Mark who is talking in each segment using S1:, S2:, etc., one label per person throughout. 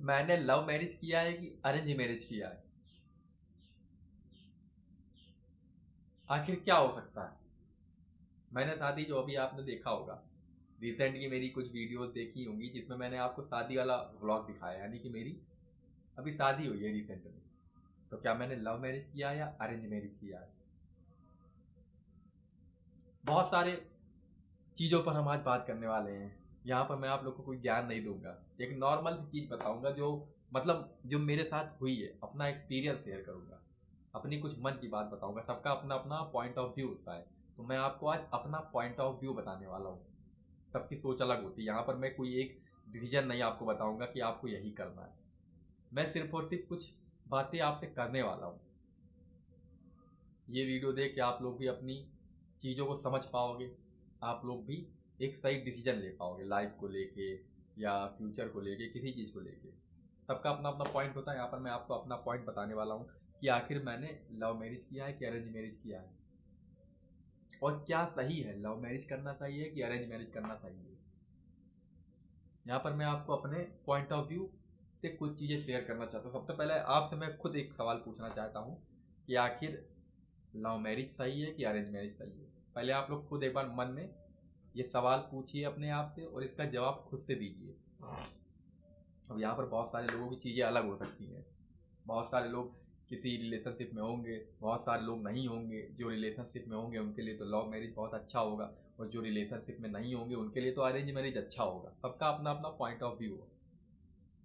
S1: मैंने love marriage किया है कि अरेंज मैरिज किया है? आखिर क्या हो सकता है? मैंने शादी, जो अभी आपने देखा होगा, रिसेंट की मेरी कुछ वीडियोस देखी होंगी जिसमें मैंने आपको शादी वाला व्लॉग दिखाया, यानी कि मेरी अभी शादी हुई है रिसेंट में। तो क्या मैंने लव मैरिज किया है या अरेंज मैरिज किया है? बहुत सारे चीज़ों पर हम आज बात करने वाले हैं। यहाँ पर मैं आप लोग को कोई ज्ञान नहीं दूंगा, एक नॉर्मल सी चीज़ बताऊंगा जो मतलब जो मेरे साथ हुई है, अपना एक्सपीरियंस शेयर करूंगा, अपनी कुछ मन की बात बताऊंगा। सबका अपना अपना पॉइंट ऑफ व्यू होता है, तो मैं आपको आज अपना पॉइंट ऑफ व्यू बताने वाला हूँ। सबकी सोच अलग होती है, यहाँ पर मैं कोई एक डिसीजन नहीं आपको बताऊंगा कि आपको यही करना है। मैं सिर्फ और सिर्फ कुछ बातें आपसे करने वाला हूँ। ये वीडियो देख के आप लोग भी अपनी चीज़ों को समझ पाओगे, आप लोग भी एक सही डिसीजन ले पाओगे लाइफ को लेके या फ्यूचर को लेके, किसी चीज़ को लेके। सबका अपना अपना पॉइंट होता है। यहाँ पर मैं आपको अपना पॉइंट बताने वाला हूँ कि आखिर मैंने लव मैरिज किया है कि अरेंज मैरिज किया है, और क्या सही है, लव मैरिज करना सही है कि अरेंज मैरिज करना सही है। यहाँ पर मैं आपको अपने पॉइंट ऑफ व्यू से कुछ चीज़ें शेयर करना चाहता हूँ। सबसे पहले आपसे मैं खुद एक सवाल पूछना चाहता हूँ कि आखिर लव मैरिज सही है कि अरेंज मैरिज सही है? पहले आप लोग खुद एक बार मन में ये सवाल पूछिए अपने आप से और इसका जवाब खुद से दीजिए। अब यहाँ पर बहुत सारे लोगों की चीज़ें अलग हो सकती हैं। बहुत सारे लोग किसी रिलेशनशिप में होंगे, बहुत सारे लोग नहीं होंगे। जो रिलेशनशिप में होंगे उनके लिए तो लव मैरिज बहुत अच्छा होगा, और जो रिलेशनशिप में नहीं होंगे उनके लिए तो अरेंज मैरिज अच्छा होगा। सबका अपना अपना पॉइंट ऑफ व्यू है।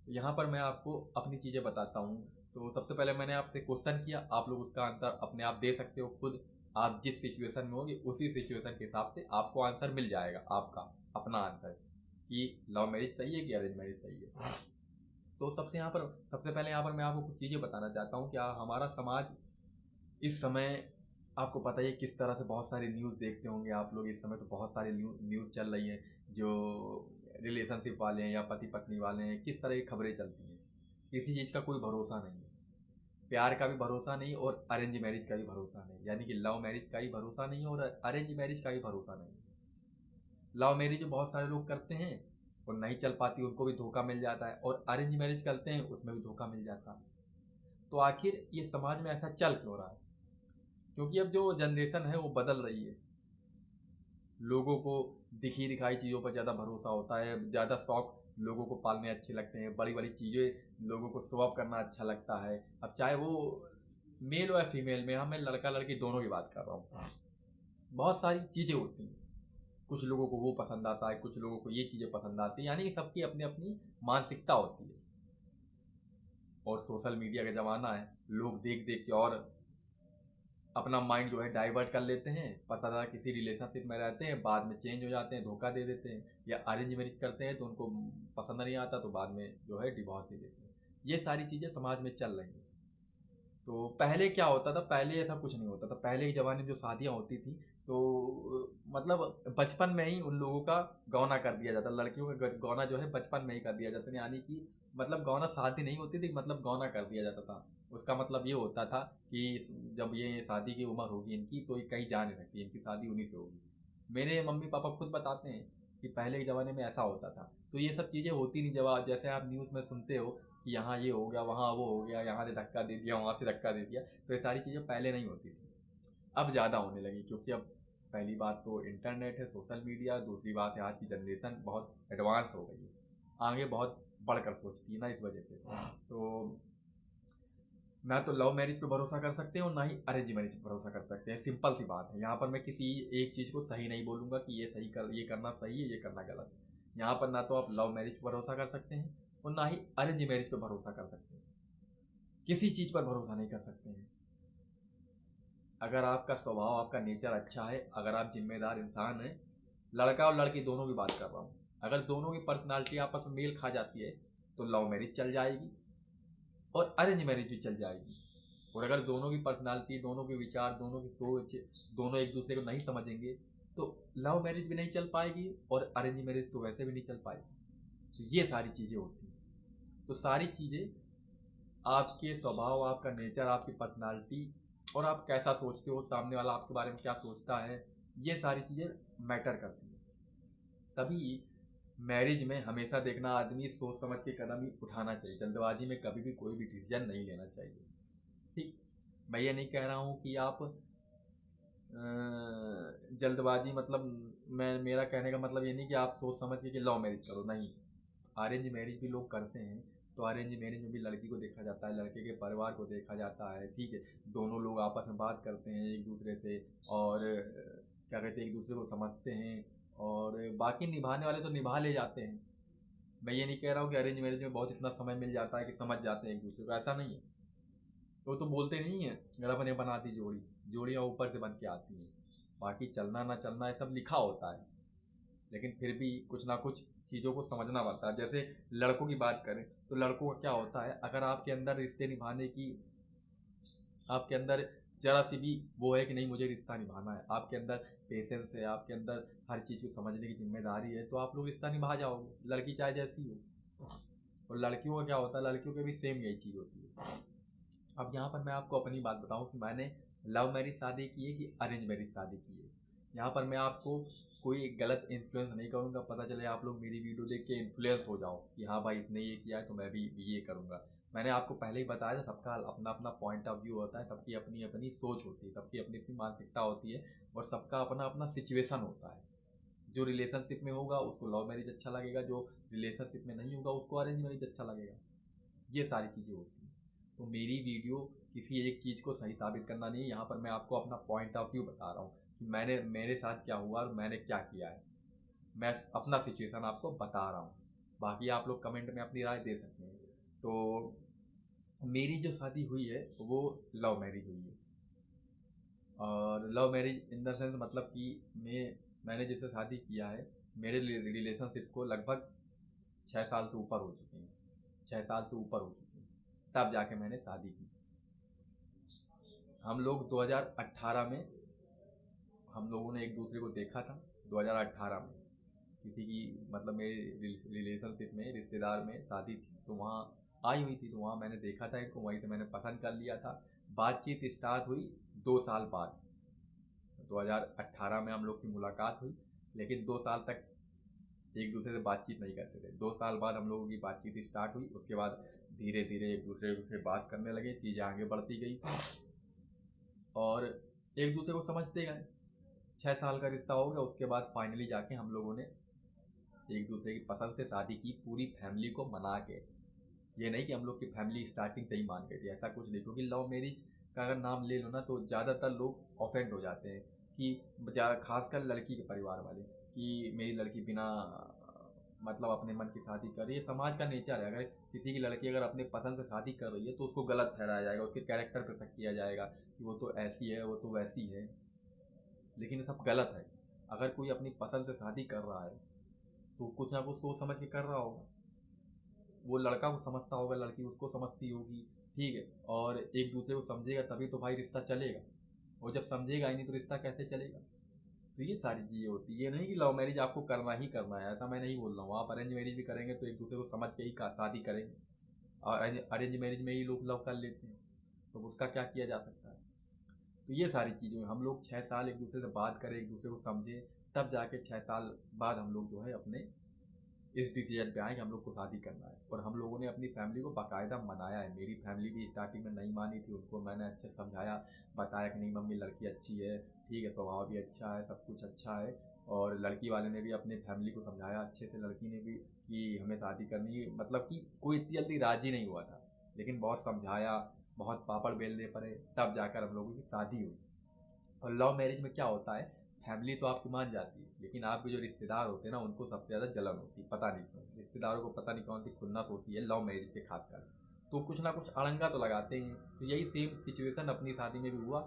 S1: यहाँ पर मैं आपको अपनी चीज़ें बताता हूँ। तो सबसे पहले मैंने आपसे क्वेश्चन किया, आप लोग उसका आंसर अपने आप दे सकते हो खुद। आप जिस सिचुएशन में होगे उसी सिचुएशन के हिसाब से आपको आंसर मिल जाएगा, आपका अपना आंसर, कि लव मैरिज सही है कि अरेंज मैरिज सही है। तो सबसे पहले यहाँ पर मैं आपको कुछ चीज़ें बताना चाहता हूँ। क्या हमारा समाज इस समय, आपको पता ही है किस तरह से, बहुत सारे न्यूज़ देखते होंगे आप लोग इस समय, तो बहुत सारे न्यूज़ चल रही हैं जो रिलेशनशिप वाले हैं या पति पत्नी वाले हैं, किस तरह की खबरें चलती हैं। किसी चीज़ का कोई भरोसा नहीं है। प्यार का भी भरोसा नहीं और अरेंज मैरिज का भी भरोसा नहीं, यानी कि लव मैरिज का भी भरोसा नहीं और अरेंज मैरिज का भी भरोसा नहीं। लव मैरिज बहुत सारे लोग करते हैं और नहीं चल पाती, उनको भी धोखा मिल जाता है, और अरेंज मैरिज करते हैं उसमें भी धोखा मिल जाता है। तो आखिर ये समाज में ऐसा चल क्यों रहा है? क्योंकि अब जो जनरेशन है वो बदल रही है। लोगों को दिखी दिखाई चीज़ों पर ज़्यादा भरोसा होता है, ज़्यादा शौक लोगों को पालने अच्छे लगते हैं, बड़ी बड़ी चीज़ें लोगों को शो ऑफ करना अच्छा लगता है। अब चाहे वो मेल हो या फीमेल में, हाँ मैं लड़का लड़की दोनों की बात कर रहा हूँ। बहुत सारी चीज़ें होती हैं, कुछ लोगों को वो पसंद आता है, कुछ लोगों को ये चीज़ें पसंद आती हैं, यानी कि सबकी अपनी अपनी मानसिकता होती है। और सोशल मीडिया का ज़माना है, लोग देख देख के और अपना माइंड जो है डाइवर्ट कर लेते हैं। पता चला किसी रिलेशनशिप में रहते हैं, बाद में चेंज हो जाते हैं, धोखा दे देते हैं, या अरेंज मैरिज करते हैं तो उनको पसंद नहीं आता तो बाद में जो है डिवोर्स दे देते हैं। ये सारी चीज़ें समाज में चल रही हैं। तो पहले क्या होता था, पहले ऐसा कुछ नहीं होता था। पहले के ज़माने में जो शादियाँ होती थी तो मतलब बचपन में ही उन लोगों का गौना कर दिया जाता, लड़कियों का गौना जो है बचपन में ही कर दिया जाता, यानी कि मतलब गौना शादी नहीं होती थी, मतलब गौना कर दिया जाता था। उसका मतलब ये होता था कि जब ये शादी की उम्र होगी इनकी तो ये कहीं जा नहीं सकती, इनकी शादी उन्हीं से होगी। मेरे मम्मी पापा खुद बताते हैं कि पहले के ज़माने में ऐसा होता था। तो ये सब चीज़ें होती नहीं। जब जैसे आप न्यूज़ में सुनते हो कि यहाँ ये हो गया, वहाँ वो हो गया, यहाँ से धक्का दे दिया, वहाँ से धक्का दे दिया, तो ये सारी चीज़ें पहले नहीं होती थी, अब ज़्यादा होने लगी। क्योंकि अब पहली बात तो इंटरनेट है, सोशल मीडिया, दूसरी बात है आज की जनरेशन बहुत एडवांस हो गई है, आगे बहुत बढ़कर सोचती है ना, इस वजह से। तो ना तो लव मैरिज पे भरोसा कर सकते हैं और ना ही अरेंज मैरिज पे भरोसा कर सकते हैं। सिंपल सी बात है। यहाँ पर मैं किसी एक चीज़ को सही नहीं बोलूँगा कि ये सही कर, ये करना सही है, ये करना गलत है। यहाँ पर ना तो आप लव मैरिज पर भरोसा कर सकते हैं और ना ही अरेंज मैरिज पर भरोसा कर सकते हैं। किसी चीज़ पर भरोसा नहीं कर सकते हैं। अगर आपका स्वभाव, आपका नेचर अच्छा है, अगर आप जिम्मेदार इंसान हैं, लड़का और लड़की दोनों की बात कर रहा हूँ, अगर दोनों की पर्सनालिटी आपस में मेल खा जाती है तो लव मैरिज चल जाएगी और अरेंज मैरिज भी चल जाएगी। और अगर दोनों की पर्सनालिटी, दोनों के विचार, दोनों की सोच, दोनों एक दूसरे को नहीं समझेंगे तो लव मैरिज भी नहीं चल पाएगी और अरेंज मैरिज तो वैसे भी नहीं चल पाएगी। तो ये सारी चीज़ें होती हैं। तो सारी चीज़ें आपके स्वभाव, आपका नेचर, आपकी पर्सनालिटी और आप कैसा सोचते हो, सामने वाला आपके बारे में क्या सोचता है, ये सारी चीज़ें मैटर करती हैं। तभी मैरिज में हमेशा देखना, आदमी सोच समझ के कदम ही उठाना चाहिए। जल्दबाजी में कभी भी कोई भी डिसीजन नहीं लेना चाहिए। ठीक, मैं ये नहीं कह रहा हूँ कि आप जल्दबाजी, मतलब मेरा कहने का मतलब ये नहीं कि आप सोच समझ के लव मैरिज करो, नहीं। अरेंज मैरिज भी लोग करते हैं, तो अरेंज मैरिज में भी लड़की को देखा जाता है, लड़के के परिवार को देखा जाता है, ठीक है। दोनों लोग आपस में बात करते हैं एक दूसरे से, और क्या कहते हैं, एक दूसरे को समझते हैं, और बाकी निभाने वाले तो निभा ले जाते हैं। मैं ये नहीं कह रहा हूँ कि अरेंज मैरिज में बहुत इतना समय मिल जाता है कि समझ जाते हैं एक दूसरे को, ऐसा नहीं है। वो तो बोलते नहीं है, रब ने बना दी जोड़ी, जोड़ियाँ ऊपर से बन के आती हैं। बाकी चलना ना चलना ये सब लिखा होता है, लेकिन फिर भी कुछ ना कुछ चीज़ों को समझना पड़ता है। जैसे लड़कों की बात करें तो लड़कों का क्या होता है, अगर आपके अंदर रिश्ते निभाने की, आपके अंदर ज़रा सी भी वो है कि नहीं मुझे रिश्ता निभाना है, आपके अंदर पेशेंस है, आपके अंदर हर चीज़ को समझने की जिम्मेदारी है, तो आप लोग रिश्ता निभा जाओगे, लड़की चाहे जैसी हो। और लड़कियों का क्या होता है, लड़कियों के भी सेम यही चीज़ होती है। अब यहाँ पर मैं आपको अपनी बात बताऊँ कि मैंने लव मैरिज शादी की है कि अरेंज मैरिज शादी की है। यहाँ पर मैं आपको कोई गलत इन्फ्लुएंस नहीं करूँगा, पता चले आप लोग मेरी वीडियो देख के इन्फ्लुएंस हो जाओ कि हाँ भाई इसने ये किया है तो मैं भी ये करूँगा। मैंने आपको पहले ही बताया था, सबका अपना अपना पॉइंट ऑफ व्यू होता है, सबकी अपनी अपनी सोच होती है, सबकी अपनी अपनी मानसिकता होती है, और सबका अपना अपना सिचुएशन होता है। जो रिलेशनशिप में होगा उसको लव मैरिज अच्छा लगेगा, जो रिलेशनशिप में नहीं होगा उसको अरेंज मैरिज अच्छा लगेगा। ये सारी चीज़ें होती हैं। तो मेरी वीडियो किसी एक चीज़ को सही साबित करना नहीं है, यहाँ पर मैं आपको अपना पॉइंट ऑफ व्यू बता रहा हूँ कि मेरे साथ क्या हुआ और मैंने क्या किया है। मैं अपना सिचुएशन आपको बता रहा हूँ, बाकी आप लोग कमेंट में अपनी राय दे सकते हैं। तो मेरी जो शादी हुई है वो लव मैरिज हुई है, और love marriage in the sense मतलब कि मैंने जिससे शादी किया है, मेरे रिलेशनशिप को लगभग 6 साल से ऊपर हो चुके हैं, 6 साल से ऊपर हो चुके हैं, तब जाके मैंने शादी की। हम लोग 2018 में हम लोगों ने एक दूसरे को देखा था, 2018 में किसी की, मतलब मेरे रिलेशनशिप में रिश्तेदार में शादी थी, तो वहाँ आई हुई थी, तो वहाँ मैंने देखा था इनको, वहीं से मैंने पसंद कर लिया था। बातचीत स्टार्ट हुई 2 साल बाद, 2018 में हम लोग की मुलाकात हुई, लेकिन 2 साल तक एक दूसरे से बातचीत नहीं करते थे। 2 साल बाद हम लोगों की बातचीत स्टार्ट हुई, उसके बाद धीरे धीरे एक दूसरे से बात करने लगे, चीज़ें आगे बढ़ती गई और एक दूसरे को समझते गए। 6 साल का रिश्ता हो गया, उसके बाद फाइनली जाके हम लोगों ने एक दूसरे की पसंद से शादी की, पूरी फैमिली को मना के। ये नहीं कि हम लोग की फैमिली स्टार्टिंग से ही मान गई थी, ऐसा कुछ नहीं, क्योंकि लव मैरिज का अगर नाम ले लो ना तो ज़्यादातर लोग ऑफेंड हो जाते हैं कि खासकर लड़की के परिवार वाले, कि मेरी लड़की बिना मतलब अपने मन की शादी कर रही है। समाज का नेचर है, अगर किसी की लड़की अगर अपने पसंद से शादी कर रही है तो उसको गलत ठहराया जाएगा, उसके कैरेक्टर पर शक किया जाएगा कि वो तो ऐसी है, वो तो वैसी है, लेकिन ये सब गलत है। अगर कोई अपनी पसंद से शादी कर रहा है तो कुछ ना कुछ सोच समझ के कर रहा होगा, वो लड़का को समझता होगा, लड़की उसको समझती होगी, ठीक है, और एक दूसरे को समझेगा तभी तो भाई रिश्ता चलेगा, और जब समझेगा ही नहीं तो रिश्ता कैसे चलेगा। तो ये सारी चीज़ें होती है, ये नहीं कि लव मैरिज आपको करना ही करना है, ऐसा मैं नहीं बोल रहा हूँ। आप अरेंज मैरिज भी करेंगे तो एक दूसरे को समझ के ही शादी करेंगे, और अरेंज मैरिज में ही लोग लव कर लेते हैं, तो उसका क्या किया जा सकता है। तो ये सारी चीज़ें, हम लोग 6 साल एक दूसरे से बात करें, एक दूसरे को समझें, तब जाके 6 साल बाद हम लोग जो है अपने इस डिसीजन पे आए कि हम लोग को शादी करना है। और हम लोगों ने अपनी फैमिली को बाकायदा मनाया है। मेरी फैमिली भी स्टार्टिंग में नहीं मानी थी, उनको मैंने अच्छे से समझाया, बताया कि नहीं मम्मी लड़की अच्छी है, ठीक है, स्वभाव भी अच्छा है, सब कुछ अच्छा है। और लड़की वाले ने भी अपने फैमिली को समझाया अच्छे से, लड़की ने भी कि हमें शादी करनी है, मतलब कि कोई इतनी जल्दी राज़ी नहीं हुआ था, लेकिन बहुत समझाया, बहुत पापड़ बेलने पड़े, तब जाकर हम लोगों की शादी हुई। और लव मैरिज में क्या होता है, फैमिली तो आपकी मान जाती है, लेकिन आपके जो रिश्तेदार होते हैं ना उनको सबसे ज़्यादा जलन होती है, पता नहीं क्यों रिश्तेदारों को पता नहीं कौन सी खुन्नस होती है लव मैरिज से खासकर, तो कुछ ना कुछ अड़ंगा तो लगाते हैं। तो यही सेम सिचुएशन अपनी शादी में भी हुआ,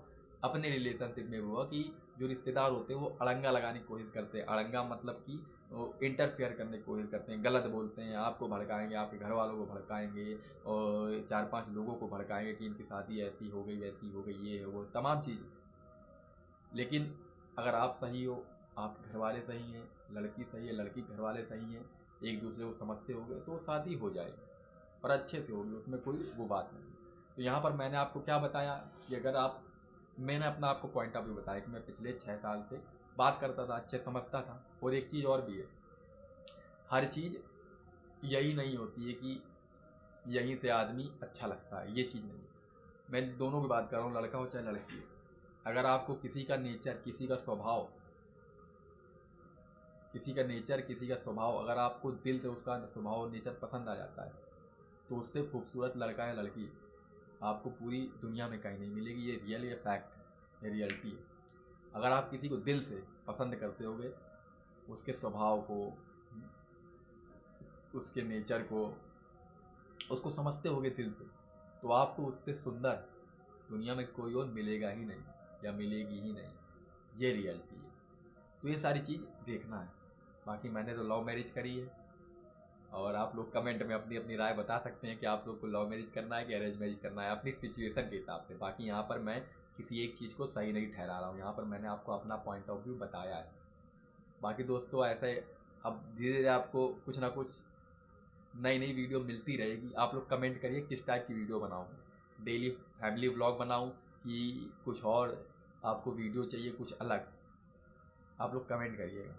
S1: अपने रिलेशनशिप में भी हुआ कि जो रिश्तेदार होते हैं वो अड़ंगा लगाने की कोशिश करते हैं। अड़ंगा मतलब कि इंटरफेयर करने की कोशिश करते हैं, गलत बोलते हैं, आपको भड़काएंगे, आपके घर वालों को भड़काएंगे, और 4-5 लोगों को भड़काएंगे कि इनकी शादी ऐसी हो गई, वैसी हो गई, ये है वो तमाम चीज़। लेकिन अगर आप सही हो, आपके घर वाले सही हैं, लड़की सही है, लड़की घर वाले सही हैं, एक दूसरे को समझते होंगे तो शादी हो जाएगी और अच्छे से होगी, उसमें कोई वो बात नहीं। तो यहाँ पर मैंने आपको क्या बताया कि अगर आप, मैंने अपना आपको पॉइंट ऑफ व्यू बताया कि मैं पिछले 6 साल से बात करता था, अच्छे समझता था। और एक चीज़ और भी है, हर चीज़ यही नहीं होती है कि यहीं से आदमी अच्छा लगता है, ये चीज़ नहीं है। मैं दोनों की बात कर रहा हूँ, लड़का हो चाहे लड़की हो। अगर आपको किसी का नेचर, किसी का स्वभाव, किसी का स्वभाव अगर आपको दिल से उसका स्वभाव नेचर पसंद आ जाता है, तो उससे खूबसूरत लड़का या लड़की आपको पूरी दुनिया में कहीं नहीं मिलेगी। ये रियल, ये फैक्ट, ये रियलिटी है। अगर आप किसी को दिल से पसंद करते होगे, उसके स्वभाव को, उसके नेचर को, उसको समझते होगे दिल से, तो आपको उससे सुंदर दुनिया में कोई और मिलेगा ही नहीं या मिलेगी ही नहीं। ये रियलिटी है। तो ये सारी चीज़ देखना है। बाकी मैंने तो लव मैरिज करी है, और आप लोग कमेंट में अपनी अपनी राय बता सकते हैं कि आप लोग को लव मैरिज करना है कि अरेंज मैरिज करना है, अपनी सिचुएशन के हिसाब से। बाकी यहाँ पर मैं किसी एक चीज़ को सही नहीं ठहरा रहा हूँ, यहाँ पर मैंने आपको अपना पॉइंट ऑफ व्यू बताया है। बाकी दोस्तों ऐसे अब धीरे धीरे आपको कुछ ना कुछ नई नई वीडियो मिलती रहेगी। आप लोग कमेंट करिए किस टाइप की वीडियो बनाऊँ, डेली फैमिली व्लॉग बनाऊँ कि कुछ और आपको वीडियो चाहिए कुछ अलग, आप लोग कमेंट करिएगा।